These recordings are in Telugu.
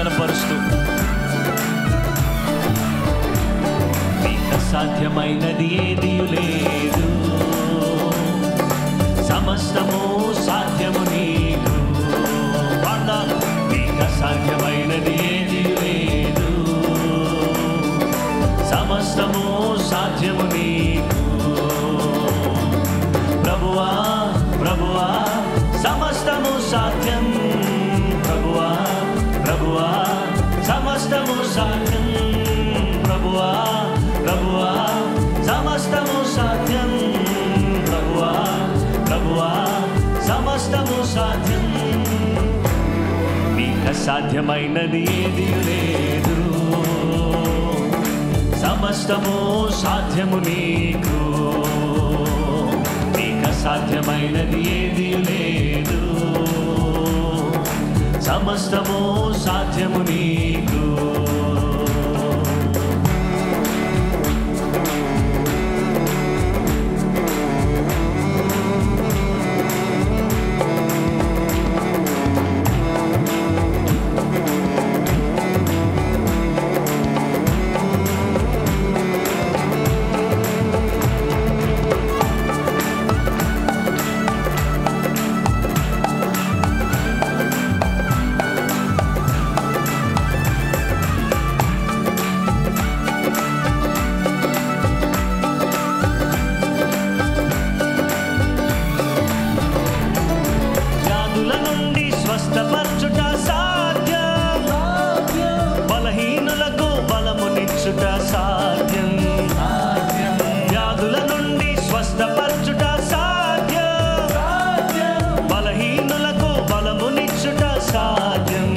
గణపరుస్తూ నీకు సాధ్యమైనది ఏది లేదు, సమస్తము సాధ్యము నీకు. నీకు సాధ్యమైనది ఏది లేదు, సమస్తము సాధ్యము నీకు. ప్రభువా ప్రభువా సమస్తము సాధ్యం, ప్రభువా ప్రభువా సమస్తము సాధ్యం, ప్రభువా ప్రభువా సమస్తము సాధ్యం, ప్రభువా ప్రభువా సమస్తము సాధ్యం. నీకు సాధ్యమైనది ఏది లేదు, సమస్తము సాధ్యము నీకు. నీకు సాధ్యమైనది ఏది లేదు, సమస్తము సాధ్యము నీకు. స్వస్థపరచుట సాధ్యం, బలహీనులకు బలమునిచ్చుట సాధ్యం. వ్యాధుల నుండి స్వస్థపరచుట సాధ్యం, బలహీనులకు బలమునిచ్చుట సాధ్యం.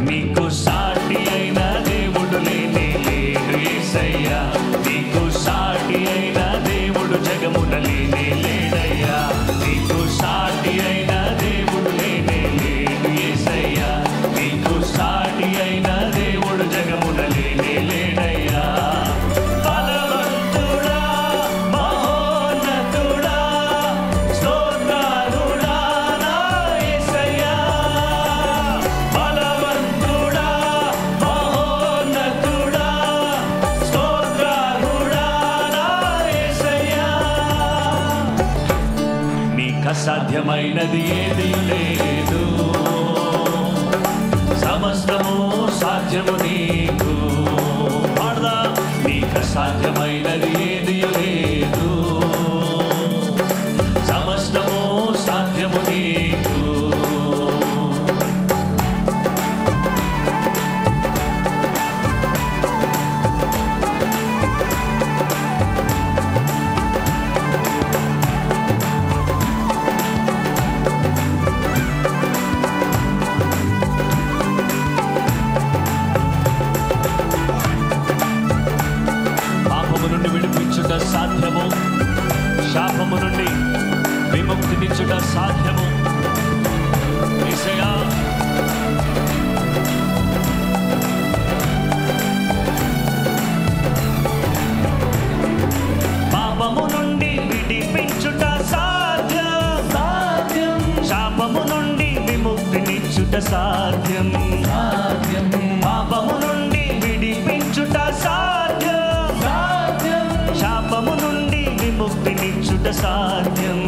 నీకు సాటి అయిన దేవుడు లేనే లేడు యేసయ్యా, నీకు సాటి అయిన దేవుడు జగమున లేనే లేడయ్యా. నీకు సాటి అయిన దేవుడు లేనే లేడు యేసయ్యా, నీకు సాటి అయిన దేవుడు జగమున లేనే లేడయ్యా. బలవంతుడా మహోన్నతుడా స్తోత్రారుడా నా యేసయ్యా, బలవంతుడా మహోన్నతుడా స్తోత్రారుడా నా యేసయ్యా. నీకు అసాధ్యమైనది ఏది లేదు, సమస్తము సాధ్యము నీకు. పాడదా, నీకు అసాధ్యమైనది ఏది లేదు, సమస్తము సాధ్యము నీకు. సాధ్యము, శాపము నుండి విముక్తినిచ్చుట సాధ్యము. యేసయ్యా పాపము నుండి విడిపించుట సాధ్యం, శాపము నుండి విముక్తినిచ్చుట సాధ్యం. పాపము నుండి విడిపించుట సాధ్యం, శాపము నుండి విముక్తినిచ్చుట సాధ్యం.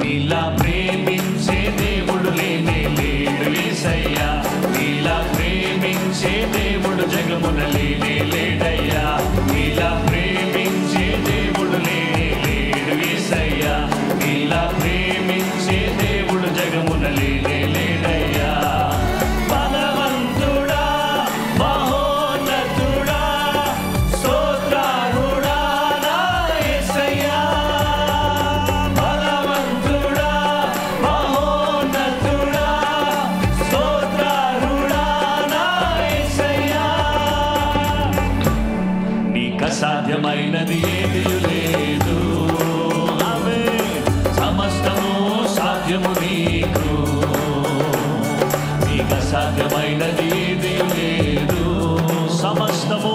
నీలా ప్రేమించే దేవుడు లేనే లేడు యేసయ్యా, నీలా ప్రేమించే దేవుడు జగమున లేనే లేడయ్యా. నీలా ప్రేమించే దేవుడు లేనే లేడు యేసయ్యా, నీలా ప్రేమించే దేవుడు జగమున లేనే లేడయ్యా. బలవంతుడా మహోన్నతుడా స్తోత్రారుడా నా యేసయ్యా, బలవంతుడా మహోన్నతుడా స్తోత్రారుడా నా యేసయ్యా. నీకు అసాధ్యమైనది ఏది లేదు, సమస్తము సాధ్యము నీకు. నీకు అసాధ్యమైనది ఏది లేదు, సమస్తము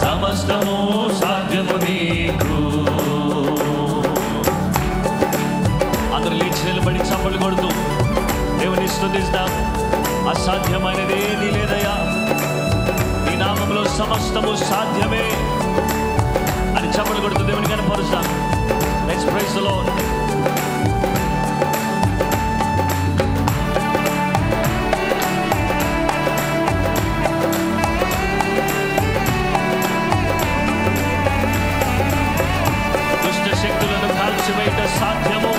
సమస్తము సాధ్యము నీకు. అందరూ లేచి నిలబడి అసాధ్యమైనది ఏది లేదయ్యా. నీ నామములో సమస్తము సాధ్యమే అని చప్పట్లు కొడుతూ దేవుని కనపరుస్తాం. Let's praise the Lord. దుష్ట శక్తులను కాల్చివేయట సాధ్యము.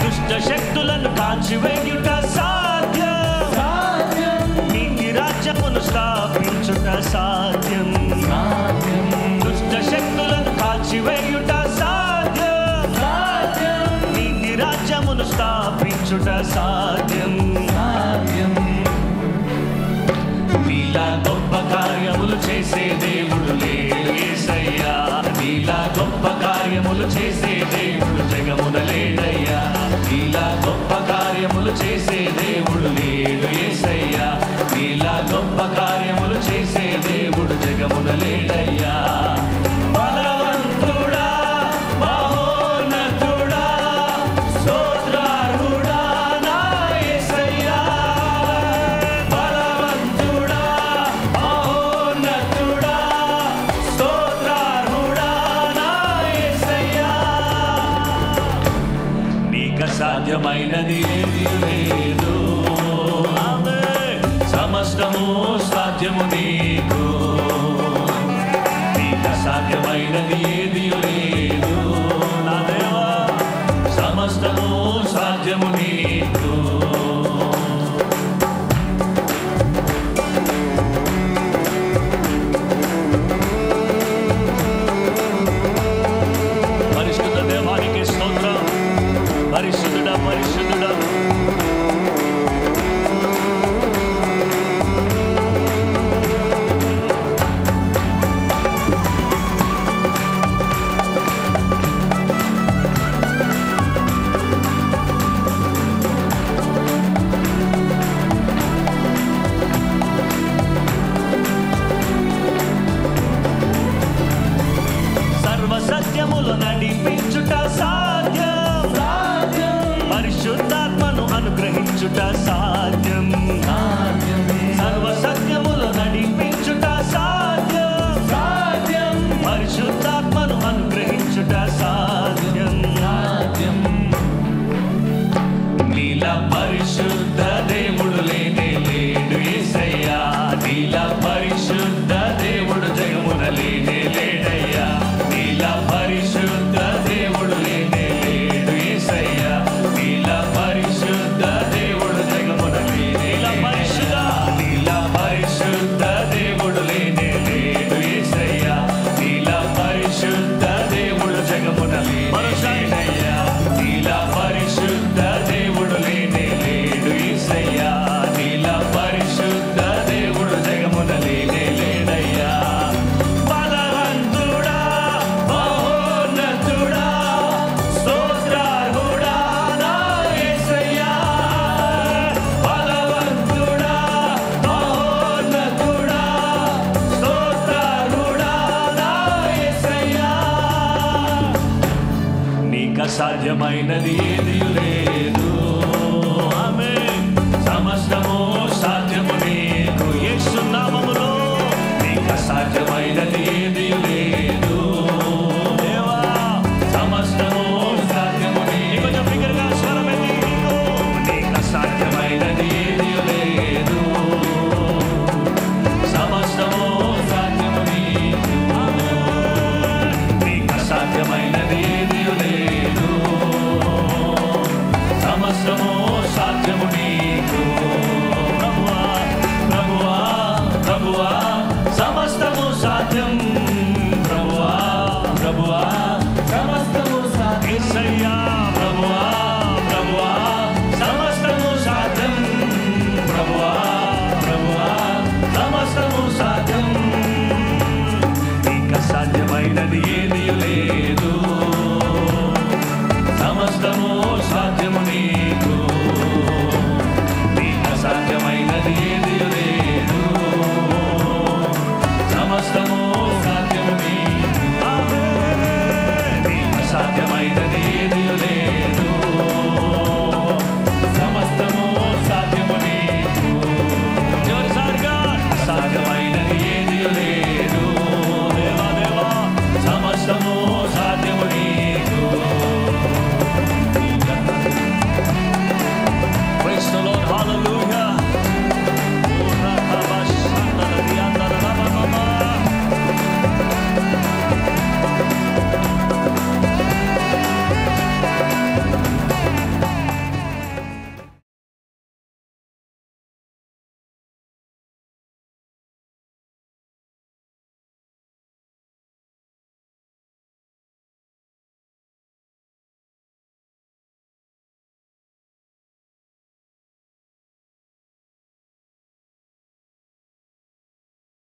దుష్ట శక్తులను కాల్చివేయుట సాధ్యం. నీతి రాజ్యమును స్థాపించుట సాధ్యం. దుష్ట శక్తులను కాల్చివేయుట సాధ్యం. నీతి రాజ్యమును స్థాపించుట సాధ్యం. నీలా గొప్ప కార్యములు చేసే దేవుడు లేడు యేసయ్యా. నీలా గొప్ప కార్యములు చేసే దేవుడు జగమున లేడయ్యా. నీలా గొప్ప కార్యములు చేసే దేవుడు లేడు యేసయ్యా. నీలా గొప్ప కార్యములు చేసే దేవుడు జగమున లేడయ్యా. బలవంతుడా, మహోన్నతుడా, స్తోత్రార్హుడా నా యేసయ్యా. బలవంతుడా, మహోన్నతుడా, స్తోత్రార్హుడా నా యేసయ్యా. నీకు అసాధ్యమైనది ఏదీ లేదు. సమస్తము సాధ్యము నీకు. నీకు అసాధ్యమైనది ఏదీ లేదు నా దేవా. సమస్తము సాధ్యము నీకు. పరిశుద్ధ దేవానికి స్తోత్రం. పరిశుద్ధుడా, పరిశుద్ధుడా. సత్యములు నడిపించుట సాధ్యం. పరిశుద్ధాత్మను అనుగ్రహించుట సాధ్యం. సర్వ సత్యములు నడిపించుట సాధ్యం. పరిశుద్ధాత్మను అనుగ్రహించుట సాధ్యం. నీలా పరిశుద్ధ దేవుడు లేనే లేడు యేసయ్యా. నీలా పరిశుద్ధ దేవుడు జగమున లేనే లేడయ్యా. నీలా పరిశుద్ధ దేవుడు లేనే లేడు యేసయ్యా. నీలా పరిశుద్ధ దేవుడు జగమున లేనే లేడయ్యా. నీలా పరిశుద్ధ దేవుడు లేనే లేడు యేసయ్యా. నీలా పరిశుద్ధ దేవుడు జగమున లేనే లేడయ్యా. నీలా పరిశుద్ధ దేవుడు లేనే లేడు యేసయ్యా. నీలా పరిశుద్ధ దేవుడు జగమున లేనే లేడయ్యా. బలవంతుడా, మహోన్నతుడా, స్తోత్రార్హుడా నా యేసయ్యా. బలవంతుడా, మహోన్నతుడా, స్తోత్రార్హుడా నా యేసయ్యా. నీకు అసాధ్యమైనది ఏదీ లేదు. ఆమేన్. సమస్తము సాధ్యము నీకు. యేసు నామములో నీకు అసాధ్యమైనది ఏదీ లేదు దేవా. సమస్తము సాధ్యము నీకు. కొంచెం బిగ్గరగా స్వరమెత్తి నీకు అసాధ్యమైనది ఏదీ లేదు. సమస్తము సాధ్యము నీకు. నీకు అసాధ్యమైనది ఏదీ లేదు. సమస్తము సాధ్యము